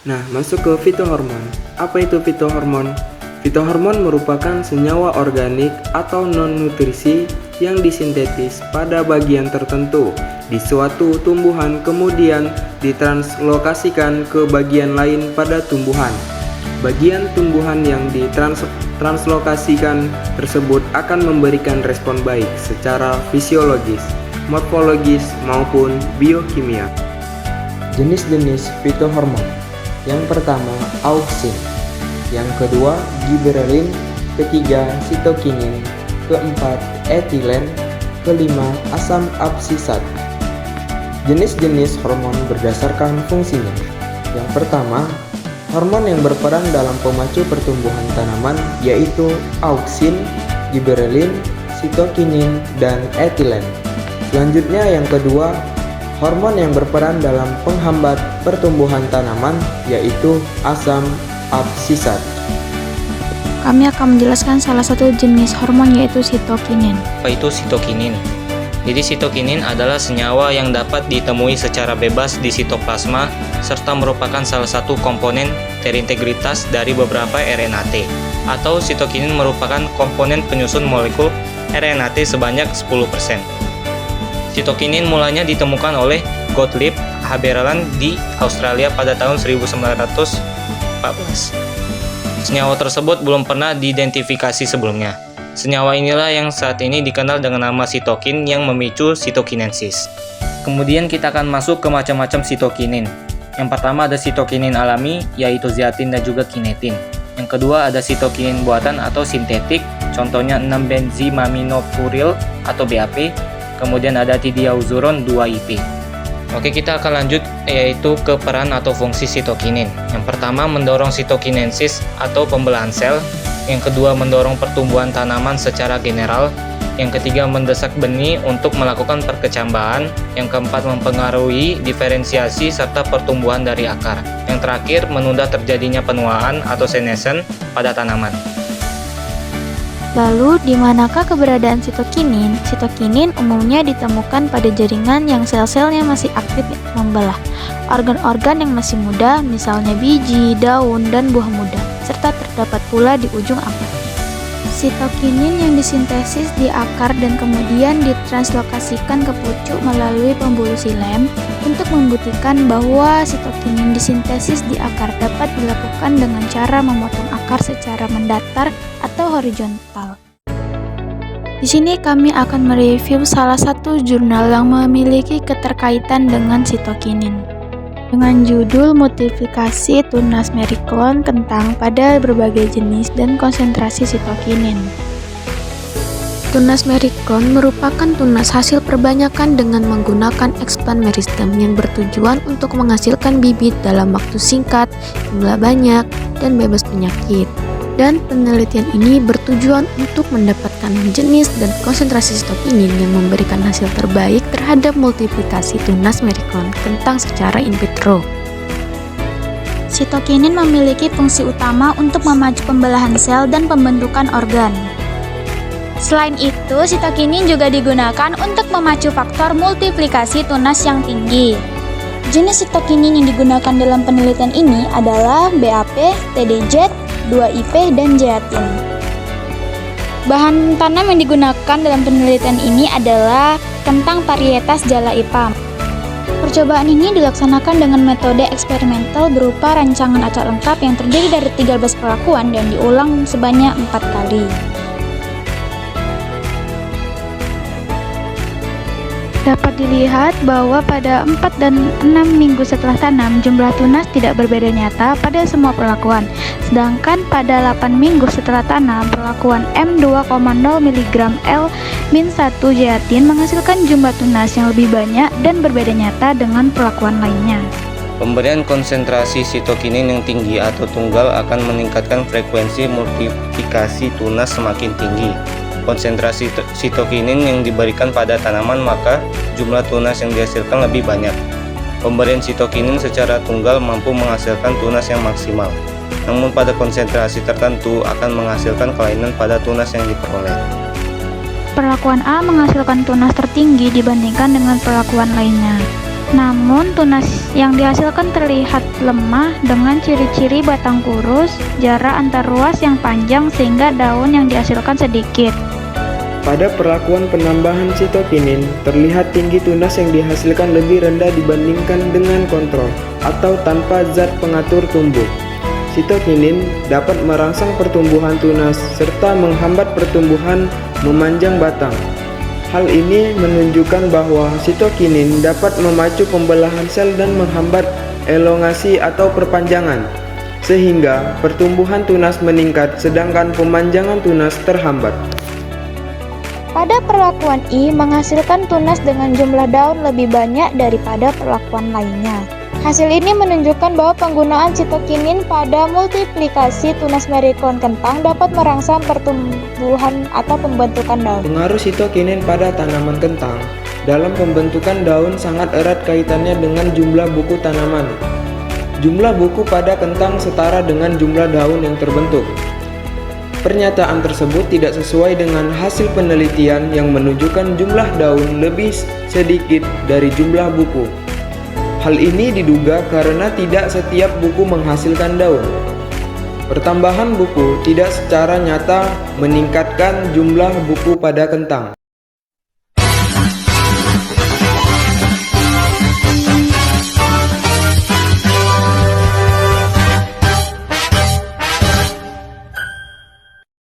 Nah, masuk ke fitohormon. Apa itu fitohormon? Fitohormon merupakan senyawa organik atau non-nutrisi yang disintetis pada bagian tertentu di suatu tumbuhan kemudian ditranslokasikan ke bagian lain pada tumbuhan. Bagian tumbuhan yang ditranslokasikan tersebut akan memberikan respon baik secara fisiologis, morfologis, maupun biokimia. Jenis-jenis fitohormon. Yang pertama, auksin. Yang kedua, giberelin. Ketiga, sitokinin. Keempat, etilen. Kelima, asam absisat. Jenis-jenis hormon berdasarkan fungsinya. Yang pertama, hormon yang berperan dalam pemacu pertumbuhan tanaman yaitu auksin, giberelin, sitokinin, dan etilen. Selanjutnya yang kedua, hormon yang berperan dalam penghambat pertumbuhan tanaman yaitu asam absisat. Kami akan menjelaskan salah satu jenis hormon yaitu sitokinin. Apa itu sitokinin? Jadi sitokinin adalah senyawa yang dapat ditemui secara bebas di sitoplasma serta merupakan salah satu komponen terintegritas dari beberapa RNA-T. Atau sitokinin merupakan komponen penyusun molekul RNA-T sebanyak 10%. Sitokinin mulanya ditemukan oleh Gottlieb Haberland di Australia pada tahun 1914. Senyawa tersebut belum pernah diidentifikasi sebelumnya. Senyawa inilah yang saat ini dikenal dengan nama sitokin yang memicu sitokinesis. Kemudian kita akan masuk ke macam-macam sitokinin. Yang pertama ada sitokinin alami, yaitu zeatin dan juga kinetin. Yang kedua ada sitokinin buatan atau sintetik, contohnya 6-benzimaminopril atau BAP. Kemudian ada tidiauzuron 2-IP. Oke, kita akan lanjut yaitu ke peran atau fungsi sitokinin. Yang pertama mendorong sitokinesis atau pembelahan sel. Yang kedua mendorong pertumbuhan tanaman secara general. Yang ketiga mendesak benih untuk melakukan perkecambahan. Yang keempat mempengaruhi diferensiasi serta pertumbuhan dari akar. Yang terakhir menunda terjadinya penuaan atau senescence pada tanaman. Lalu, di manakah keberadaan sitokinin? Sitokinin umumnya ditemukan pada jaringan yang sel-selnya masih aktif membelah, organ-organ yang masih muda, misalnya biji, daun, dan buah muda, serta terdapat pula di ujung akar. Sitokinin yang disintesis di akar dan kemudian ditranslokasikan ke pucuk melalui pembuluh xilem untuk membuktikan bahwa sitokinin disintesis di akar dapat dilakukan dengan cara memotong akar secara mendatar atau horizontal. Di sini kami akan mereview salah satu jurnal yang memiliki keterkaitan dengan sitokinin dengan judul Multiplikasi tunas merikon kentang pada berbagai jenis dan konsentrasi sitokinin. Tunas merikon merupakan tunas hasil perbanyakan dengan menggunakan expand meristem yang bertujuan untuk menghasilkan bibit dalam waktu singkat, jumlah banyak, dan bebas penyakit. Dan penelitian ini bertujuan untuk mendapatkan jenis dan konsentrasi sitokinin yang memberikan hasil terbaik terhadap multiplikasi tunas merikon kentang secara in vitro. Sitokinin memiliki fungsi utama untuk memacu pembelahan sel dan pembentukan organ. Selain itu, sitokinin juga digunakan untuk memacu faktor multiplikasi tunas yang tinggi. Jenis sitokinin yang digunakan dalam penelitian ini adalah BAP, TDZ, 2-IP, dan zeatin. Bahan tanam yang digunakan dalam penelitian ini adalah kentang varietas Jala Ipam. Percobaan ini dilaksanakan dengan metode eksperimental berupa rancangan acak lengkap yang terdiri dari 13 perlakuan dan diulang sebanyak 4 kali. Dapat dilihat bahwa pada 4 dan 6 minggu setelah tanam, jumlah tunas tidak berbeda nyata pada semua perlakuan. Sedangkan pada 8 minggu setelah tanam, perlakuan M2,0 mg L-1 zeatin menghasilkan jumlah tunas yang lebih banyak dan berbeda nyata dengan perlakuan lainnya. Pemberian konsentrasi sitokinin yang tinggi atau tunggal akan meningkatkan frekuensi multiplikasi tunas semakin tinggi. Konsentrasi sitokinin yang diberikan pada tanaman maka jumlah tunas yang dihasilkan lebih banyak. Pemberian sitokinin secara tunggal mampu menghasilkan tunas yang maksimal, namun pada konsentrasi tertentu akan menghasilkan kelainan pada tunas yang diperoleh. Perlakuan A menghasilkan tunas tertinggi dibandingkan dengan perlakuan lainnya. Namun, tunas yang dihasilkan terlihat lemah dengan ciri-ciri batang kurus, jarak antar ruas yang panjang sehingga daun yang dihasilkan sedikit. Pada perlakuan penambahan sitokinin, terlihat tinggi tunas yang dihasilkan lebih rendah dibandingkan dengan kontrol atau tanpa zat pengatur tumbuh. Sitokinin dapat merangsang pertumbuhan tunas serta menghambat pertumbuhan memanjang batang. Hal ini menunjukkan bahwa sitokinin dapat memacu pembelahan sel dan menghambat elongasi atau perpanjangan, sehingga pertumbuhan tunas meningkat sedangkan pemanjangan tunas terhambat. Pada perlakuan I menghasilkan tunas dengan jumlah daun lebih banyak daripada perlakuan lainnya. Hasil ini menunjukkan bahwa penggunaan sitokinin pada multiplikasi tunas merikon kentang dapat merangsang pertumbuhan atau pembentukan daun. Pengaruh sitokinin pada tanaman kentang dalam pembentukan daun sangat erat kaitannya dengan jumlah buku tanaman. Jumlah buku pada kentang setara dengan jumlah daun yang terbentuk. Pernyataan tersebut tidak sesuai dengan hasil penelitian yang menunjukkan jumlah daun lebih sedikit dari jumlah buku. Hal ini diduga karena tidak setiap buku menghasilkan daun. Pertambahan buku tidak secara nyata meningkatkan jumlah buku pada kentang.